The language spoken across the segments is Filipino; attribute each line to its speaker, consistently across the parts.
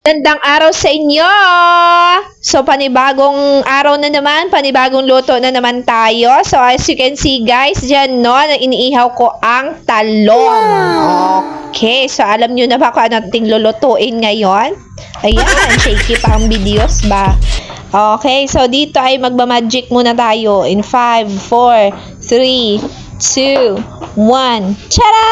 Speaker 1: Gandang araw sa inyo! So, panibagong araw na naman, panibagong luto na naman tayo. So, as you can see guys, dyan no, iniihaw ko ang talong. Okay, so alam nyo na ba kung ano ating lulutuin ngayon? Ayan, shaky pa ang videos ba? Okay, so dito ay magba-magic muna tayo in 5, 4, 3, 2, 1. Tara!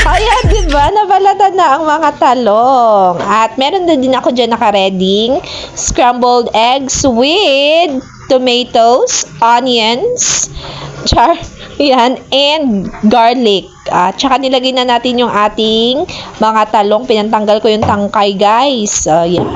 Speaker 1: Ayan, diba? Nabalatan na ang mga talong. At meron na din ako dyan naka-reading scrambled eggs with tomatoes, onions, yan, and garlic. At saka nilagay na natin yung ating mga talong. Pinantanggal ko yung tangkay, guys. Yan.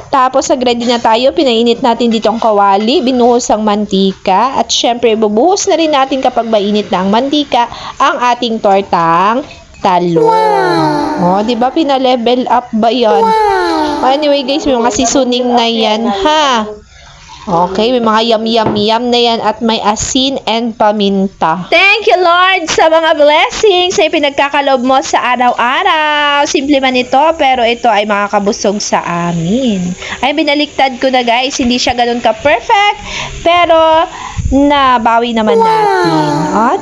Speaker 1: Tapos, nag-ready na tayo. Pinainit natin dito ang kawali, binuhos ang mantika. At syempre, bubuhos na rin natin kapag mainit na ang mantika, ang ating tortang talong. Wow! O, diba? Pina-level up ba yan? Wow! Anyway, guys, may mga seasoning na yan, ha? Okay, may mga yum na yan at may asin and paminta. Thank you, Lord, sa mga blessings ay pinagkakalob mo sa araw-araw. Simple man ito, pero ito ay makakabusog sa amin. Ay, binaliktad ko na, guys. Hindi siya ganun ka-perfect, pero nabawi naman natin.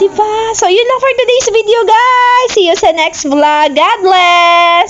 Speaker 1: Diba? So, yun lang for today's video, guys. See you sa next vlog. God bless!